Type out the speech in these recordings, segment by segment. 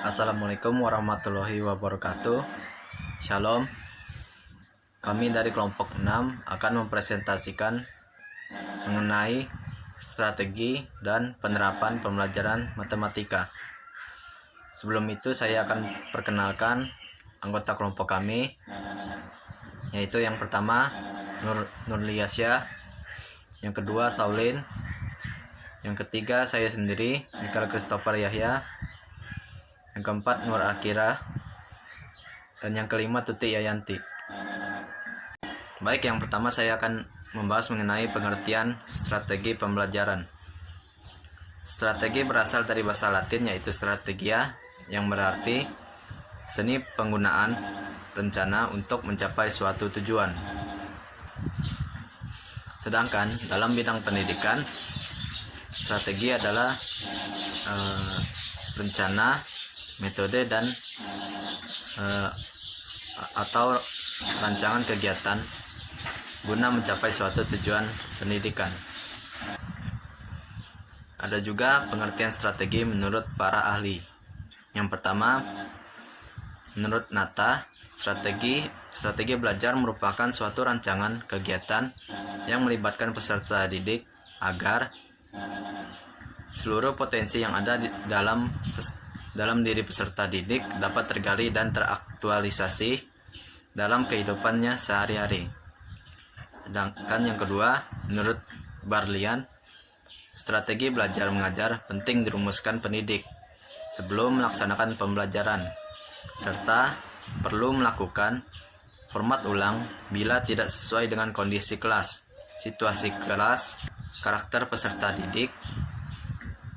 Assalamualaikum warahmatullahi wabarakatuh. Shalom. Kami dari kelompok 6 akan mempresentasikan mengenai strategi dan penerapan pembelajaran matematika. Sebelum itu saya akan perkenalkan anggota kelompok kami, yaitu yang pertama Nurliasya, yang kedua Saulin, yang ketiga saya sendiri Michael Christopher Yahya, yang keempat Nur Akira, dan yang kelima Tuti Yayanti. Baik, yang pertama saya akan membahas mengenai pengertian strategi pembelajaran. Strategi berasal dari bahasa Latin yaitu strategia, yang berarti seni penggunaan rencana untuk mencapai suatu tujuan. Sedangkan dalam bidang pendidikan, strategi adalah rencana, metode, dan atau rancangan kegiatan guna mencapai suatu tujuan pendidikan. Ada juga pengertian strategi menurut para ahli. Yang pertama, menurut Nata, strategi belajar merupakan suatu rancangan kegiatan yang melibatkan peserta didik agar seluruh potensi yang ada dalam diri peserta didik dapat tergali dan teraktualisasi dalam kehidupannya sehari-hari. Sedangkan yang kedua, menurut Barlian, strategi belajar mengajar penting dirumuskan pendidik sebelum melaksanakan pembelajaran, serta perlu melakukan format ulang bila tidak sesuai dengan kondisi kelas, situasi kelas, karakter peserta didik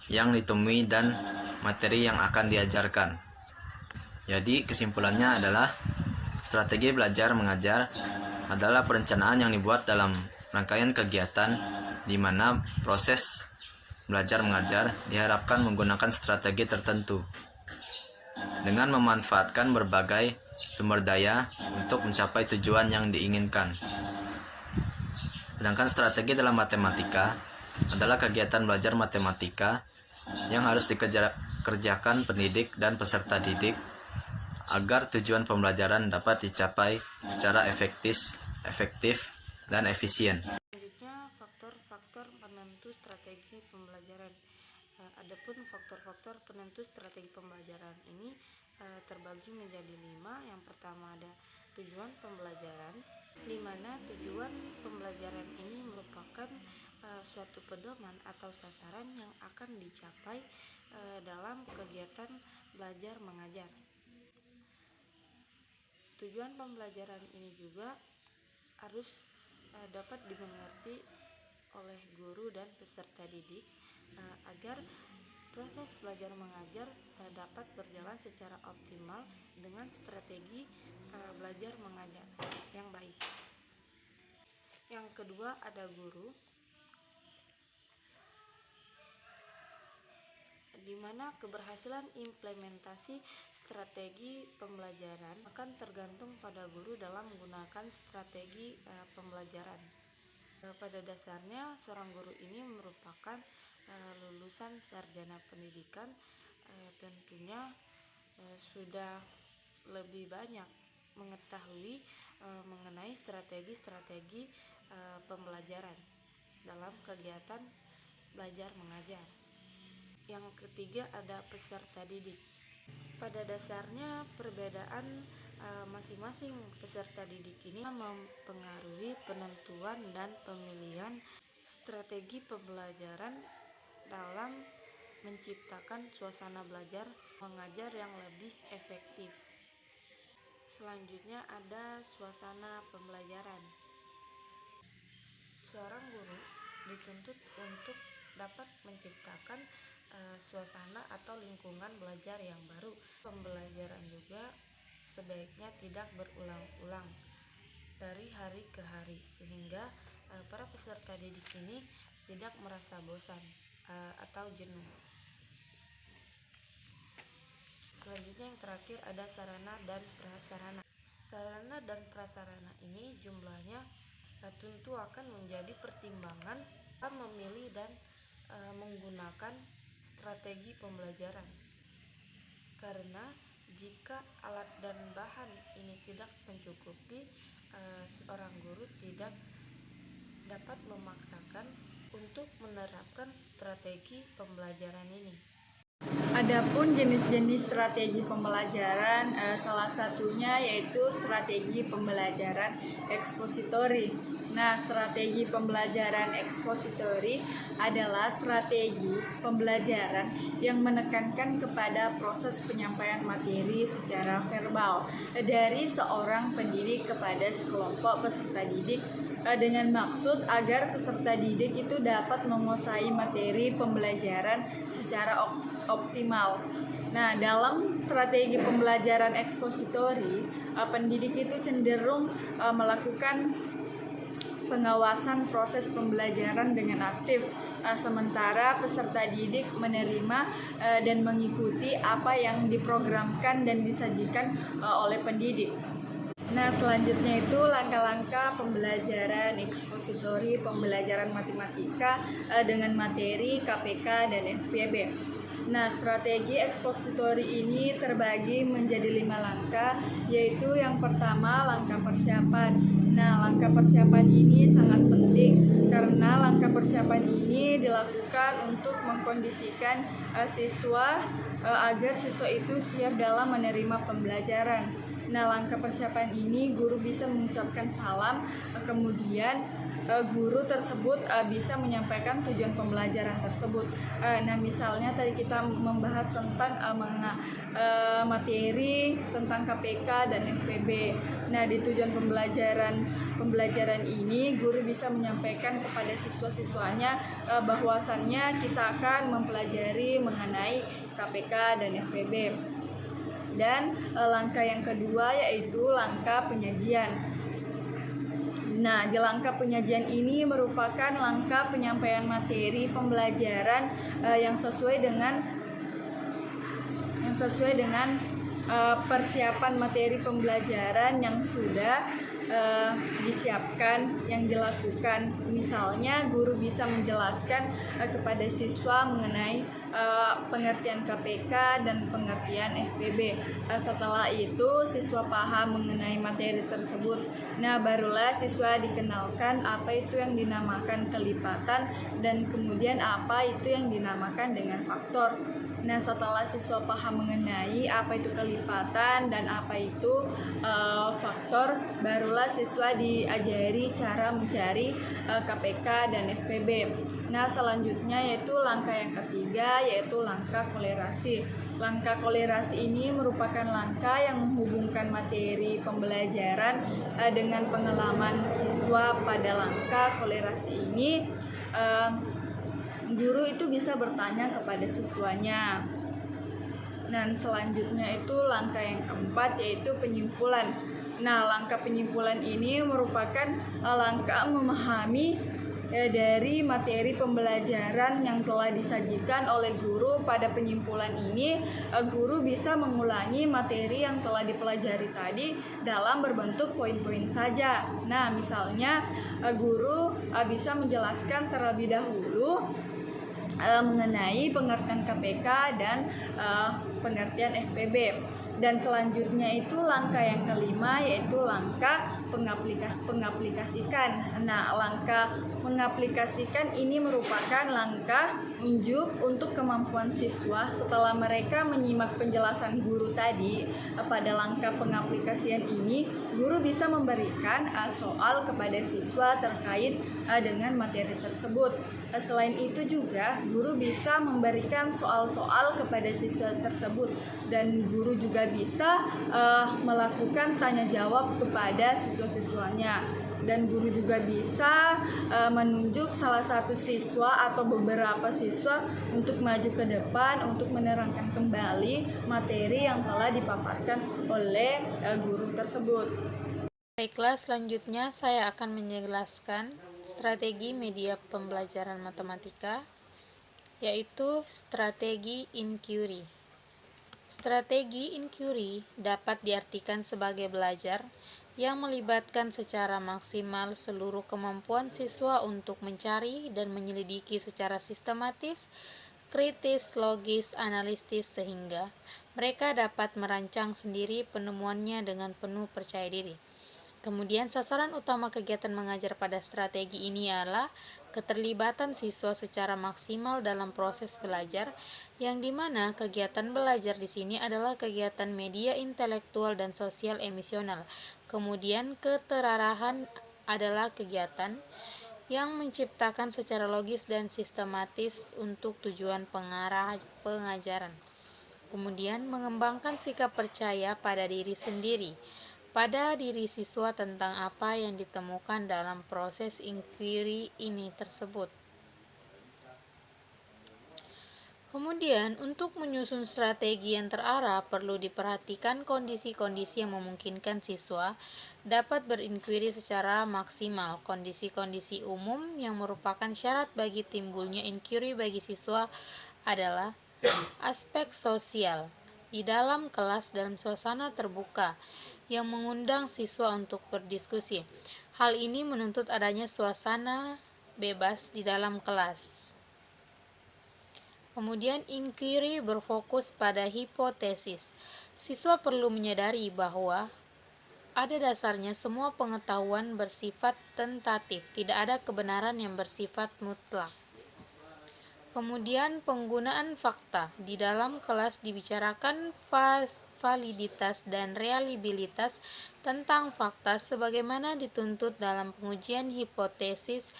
yang ditemui, dan materi yang akan diajarkan. Jadi kesimpulannya adalah strategi belajar mengajar adalah perencanaan yang dibuat dalam rangkaian kegiatan di mana proses belajar mengajar diharapkan menggunakan strategi tertentu dengan memanfaatkan berbagai sumber daya untuk mencapai tujuan yang diinginkan. Sedangkan strategi dalam matematika adalah kegiatan belajar matematika yang harus dikerjakan pendidik dan peserta didik agar tujuan pembelajaran dapat dicapai secara efektif dan efisien. Selanjutnya, faktor-faktor penentu strategi pembelajaran. Adapun faktor-faktor penentu strategi pembelajaran ini terbagi menjadi 5. Yang pertama ada tujuan pembelajaran, di mana tujuan pembelajaran ini merupakan suatu pedoman atau sasaran yang akan dicapai dalam kegiatan belajar mengajar. Tujuan pembelajaran ini juga harus dapat dimengerti oleh guru dan peserta didik agar proses belajar mengajar dapat berjalan secara optimal dengan strategi belajar mengajar yang baik. Yang kedua ada guru, di mana keberhasilan implementasi strategi pembelajaran akan tergantung pada guru dalam menggunakan strategi pembelajaran. Pada dasarnya, seorang guru ini merupakan lulusan sarjana pendidikan, tentunya sudah lebih banyak mengetahui mengenai strategi-strategi pembelajaran dalam kegiatan belajar mengajar. Yang ketiga ada peserta didik. Pada dasarnya perbedaan masing-masing peserta didik ini mempengaruhi penentuan dan pemilihan strategi pembelajaran dalam menciptakan suasana belajar mengajar yang lebih efektif. Selanjutnya ada suasana pembelajaran. Seorang guru dituntut untuk dapat menciptakan suasana atau lingkungan belajar yang baru. Pembelajaran juga sebaiknya tidak berulang-ulang dari hari ke hari sehingga para peserta didik ini tidak merasa bosan atau jenuh. Selanjutnya yang terakhir ada sarana dan prasarana. Sarana dan prasarana ini jumlahnya tentu akan menjadi pertimbangan memilih dan menggunakan strategi pembelajaran. karena jika alat dan bahan ini tidak mencukupi, seorang guru tidak dapat memaksakan untuk menerapkan strategi pembelajaran ini. Adapun jenis-jenis strategi pembelajaran, salah satunya yaitu strategi pembelajaran ekspositori. Nah, strategi pembelajaran ekspositori adalah strategi pembelajaran yang menekankan kepada proses penyampaian materi secara verbal dari seorang pendidik kepada sekelompok peserta didik dengan maksud agar peserta didik itu dapat menguasai materi pembelajaran secara optimal. Nah, dalam strategi pembelajaran ekspositori, pendidik itu cenderung melakukan pengawasan proses pembelajaran dengan aktif, sementara peserta didik menerima dan mengikuti apa yang diprogramkan dan disajikan oleh pendidik. Nah, selanjutnya itu langkah-langkah pembelajaran ekspositori, pembelajaran matematika dengan materi KPK dan FPB. Nah, strategi ekspositori ini terbagi menjadi 5 langkah, yaitu yang pertama langkah persiapan. Nah, langkah persiapan ini sangat penting karena langkah persiapan ini dilakukan untuk mengkondisikan siswa agar siswa itu siap dalam menerima pembelajaran. Nah, langkah persiapan ini guru bisa mengucapkan salam, kemudian guru tersebut bisa menyampaikan tujuan pembelajaran tersebut. Nah, misalnya tadi kita membahas tentang materi tentang KPK dan FPB. Nah, di tujuan pembelajaran ini guru bisa menyampaikan kepada siswa-siswanya bahwasannya kita akan mempelajari mengenai KPK dan FPB. Dan langkah yang kedua yaitu langkah penyajian. Nah, di langkah penyajian ini merupakan langkah penyampaian materi pembelajaran yang sesuai dengan persiapan materi pembelajaran yang sudah disiapkan, yang dilakukan. Misalnya guru bisa menjelaskan kepada siswa mengenai pengertian KPK dan pengertian FPB. Setelah itu siswa paham mengenai materi tersebut. Nah, barulah siswa dikenalkan apa itu yang dinamakan kelipatan dan kemudian apa itu yang dinamakan dengan faktor. Nah, setelah siswa paham mengenai apa itu kelipatan dan apa itu faktor, barulah siswa diajari cara mencari KPK dan FPB. Nah, selanjutnya yaitu langkah yang ketiga, yaitu langkah kolerasi. Langkah kolerasi ini merupakan langkah yang menghubungkan materi pembelajaran dengan pengalaman siswa. Pada langkah kolerasi ini, guru itu bisa bertanya kepada siswanya. Dan selanjutnya itu langkah yang keempat, yaitu penyimpulan. Nah, langkah penyimpulan ini merupakan langkah memahami dari materi pembelajaran yang telah disajikan oleh guru. Pada penyimpulan ini, guru bisa mengulangi materi yang telah dipelajari tadi dalam berbentuk poin-poin saja. Nah, misalnya guru bisa menjelaskan terlebih dahulu mengenai pengertian KPK dan pengertian FPB. Dan selanjutnya itu langkah yang kelima, yaitu langkah pengaplikasikan. Nah, langkah mengaplikasikan ini merupakan langkah unjuk untuk kemampuan siswa setelah mereka menyimak penjelasan guru tadi. Pada langkah pengaplikasian ini, guru bisa memberikan soal kepada siswa terkait dengan materi tersebut. Selain itu juga, guru bisa memberikan soal-soal kepada siswa tersebut, dan guru juga bisa melakukan tanya jawab kepada siswa-siswanya. Dan guru juga bisa menunjuk salah satu siswa atau beberapa siswa untuk maju ke depan untuk menerangkan kembali materi yang telah dipaparkan oleh guru tersebut. Baiklah, selanjutnya saya akan menjelaskan strategi media pembelajaran matematika, yaitu strategi inquiry. Strategi inquiry dapat diartikan sebagai belajar yang melibatkan secara maksimal seluruh kemampuan siswa untuk mencari dan menyelidiki secara sistematis, kritis, logis, analitis, sehingga Mereka dapat merancang sendiri penemuannya dengan penuh percaya diri. Kemudian sasaran utama kegiatan mengajar pada strategi ini adalah keterlibatan siswa secara maksimal dalam proses belajar, yang dimana kegiatan belajar di sini adalah kegiatan media intelektual dan sosial emosional. Kemudian keterarahan adalah kegiatan yang menciptakan secara logis dan sistematis untuk tujuan pengarah pengajaran. Kemudian mengembangkan sikap percaya pada diri sendiri, pada diri siswa tentang apa yang ditemukan dalam proses inquiry ini tersebut. Kemudian, untuk menyusun strategi yang terarah, perlu diperhatikan kondisi-kondisi yang memungkinkan siswa dapat berinquiry secara maksimal. Kondisi-kondisi umum yang merupakan syarat bagi timbulnya inquiry bagi siswa adalah aspek sosial di dalam kelas dalam suasana terbuka yang mengundang siswa untuk berdiskusi. Hal ini menuntut adanya suasana bebas di dalam kelas. Kemudian inquiry berfokus pada hipotesis. Siswa perlu menyadari bahwa ada dasarnya semua pengetahuan bersifat tentatif, tidak ada kebenaran yang bersifat mutlak. Kemudian penggunaan fakta. Di dalam kelas dibicarakan validitas dan reliabilitas tentang fakta sebagaimana dituntut dalam pengujian hipotesis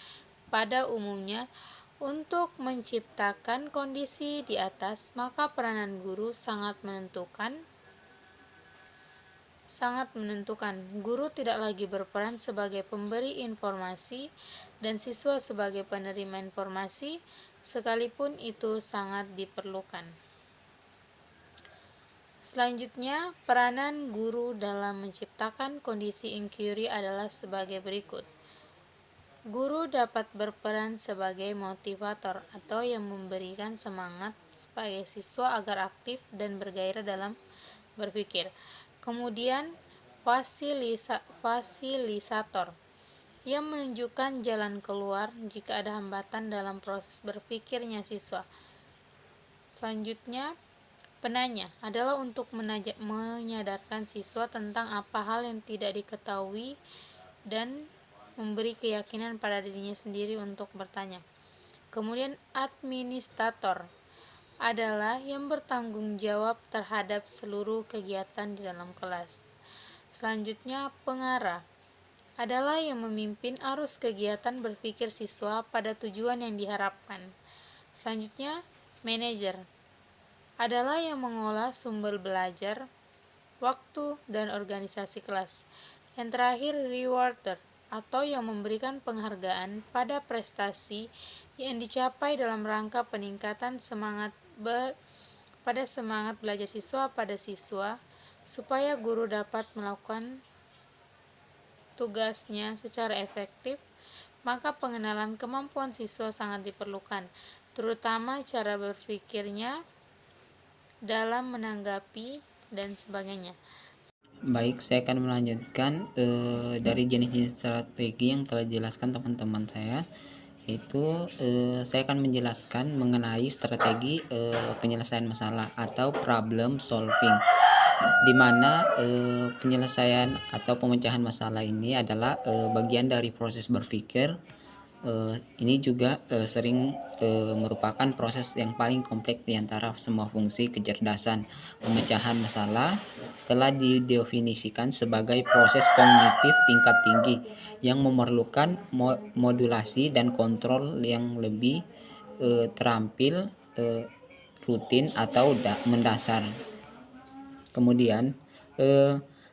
pada umumnya. Untuk menciptakan kondisi di atas, maka peranan guru sangat menentukan. Guru tidak lagi berperan sebagai pemberi informasi dan siswa sebagai penerima informasi, sekalipun itu sangat diperlukan. Selanjutnya, peranan guru dalam menciptakan kondisi inquiry adalah sebagai berikut. Guru dapat berperan sebagai motivator atau yang memberikan semangat supaya siswa agar aktif dan bergairah dalam berpikir. Kemudian, fasilitator yang menunjukkan jalan keluar jika ada hambatan dalam proses berpikirnya siswa. Selanjutnya, penanya adalah untuk menyadarkan siswa tentang apa hal yang tidak diketahui dan memberi keyakinan pada dirinya sendiri untuk bertanya. Kemudian administrator adalah yang bertanggung jawab terhadap seluruh kegiatan di dalam kelas. Selanjutnya, pengarah adalah yang memimpin arus kegiatan berpikir siswa pada tujuan yang diharapkan. Selanjutnya, manajer adalah yang mengolah sumber belajar, waktu, dan organisasi kelas. Yang terakhir, rewarder atau yang memberikan penghargaan pada prestasi yang dicapai dalam rangka peningkatan semangat belajar siswa pada siswa, supaya guru dapat melakukan tugasnya secara efektif. Maka pengenalan kemampuan siswa sangat diperlukan, terutama cara berpikirnya dalam menanggapi dan sebagainya. Baik, saya akan melanjutkan dari jenis-jenis strategi yang telah dijelaskan teman-teman saya, yaitu saya akan menjelaskan mengenai strategi penyelesaian masalah atau problem solving, di mana penyelesaian atau pemecahan masalah ini adalah bagian dari proses berpikir. Ini juga sering merupakan proses yang paling kompleks di antara semua fungsi kecerdasan. Pemecahan masalah telah didefinisikan sebagai proses kognitif tingkat tinggi yang memerlukan modulasi dan kontrol yang lebih terampil, rutin atau mendasar. Kemudian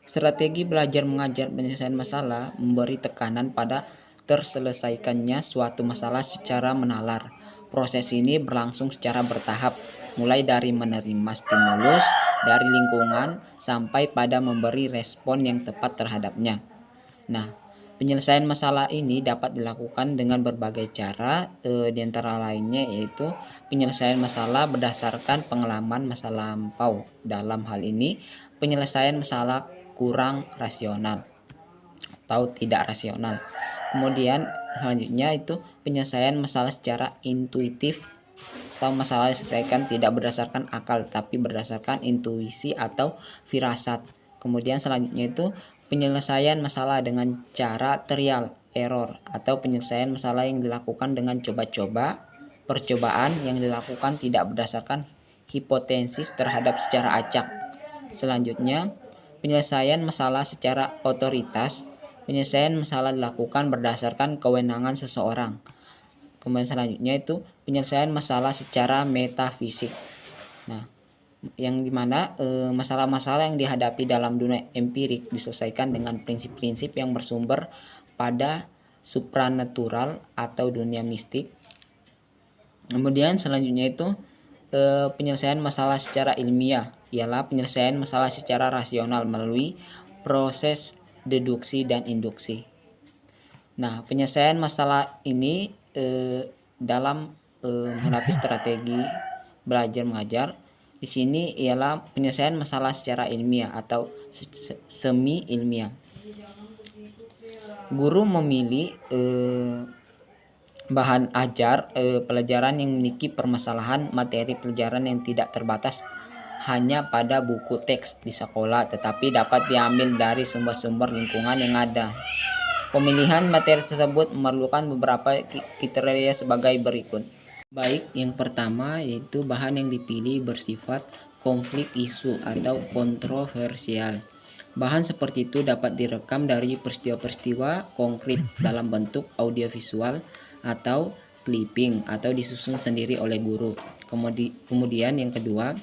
strategi belajar mengajar penyelesaian masalah memberi tekanan pada terselesaikannya suatu masalah secara menalar. Proses ini berlangsung secara bertahap, mulai dari menerima stimulus dari lingkungan sampai pada memberi respon yang tepat terhadapnya. Nah, penyelesaian masalah ini dapat dilakukan dengan berbagai cara, di antara lainnya yaitu penyelesaian masalah berdasarkan pengalaman masa lampau. Dalam hal ini, penyelesaian masalah kurang rasional atau tidak rasional. Kemudian selanjutnya itu penyelesaian masalah secara intuitif atau masalah diselesaikan tidak berdasarkan akal tapi berdasarkan intuisi atau firasat. Kemudian selanjutnya itu penyelesaian masalah dengan cara trial error atau penyelesaian masalah yang dilakukan dengan coba-coba. Percobaan yang dilakukan tidak berdasarkan hipotesis terhadap secara acak. Selanjutnya, penyelesaian masalah secara otoritas. Penyelesaian masalah dilakukan berdasarkan kewenangan seseorang. Kemudian selanjutnya itu penyelesaian masalah secara metafisik. Nah, yang dimana masalah-masalah yang dihadapi dalam dunia empirik diselesaikan dengan prinsip-prinsip yang bersumber pada supranatural atau dunia mistik. Kemudian selanjutnya itu penyelesaian masalah secara ilmiah ialah penyelesaian masalah secara rasional melalui proses deduksi dan induksi. Nah, penyelesaian masalah ini dalam menghadapi strategi belajar mengajar di sini ialah penyelesaian masalah secara ilmiah atau semi ilmiah. Guru memilih bahan ajar pelajaran yang memiliki permasalahan materi pelajaran yang tidak terbatas hanya pada buku teks di sekolah, tetapi dapat diambil dari sumber-sumber lingkungan yang ada. Pemilihan materi tersebut memerlukan beberapa kriteria sebagai berikut. Baik, yang pertama yaitu bahan yang dipilih bersifat konflik isu atau kontroversial. Bahan seperti itu dapat direkam dari peristiwa-peristiwa konkret dalam bentuk audiovisual atau clipping atau disusun sendiri oleh guru. Kemudian yang kedua,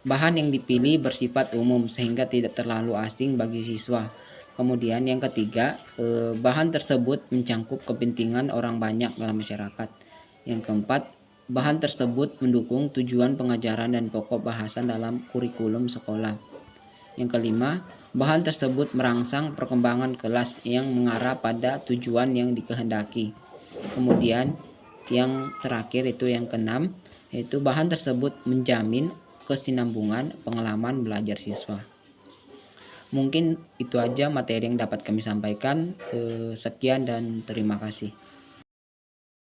bahan yang dipilih bersifat umum sehingga tidak terlalu asing bagi siswa. Kemudian yang ketiga, bahan tersebut mencangkup kepentingan orang banyak dalam masyarakat. Yang keempat, bahan tersebut mendukung tujuan pengajaran dan pokok bahasan dalam kurikulum sekolah. Yang kelima, bahan tersebut merangsang perkembangan kelas yang mengarah pada tujuan yang dikehendaki. Kemudian yang terakhir itu yang keenam, yaitu bahan tersebut menjamin kesinambungan pengalaman belajar siswa. Mungkin itu aja materi yang dapat kami sampaikan. Sekian dan terima kasih.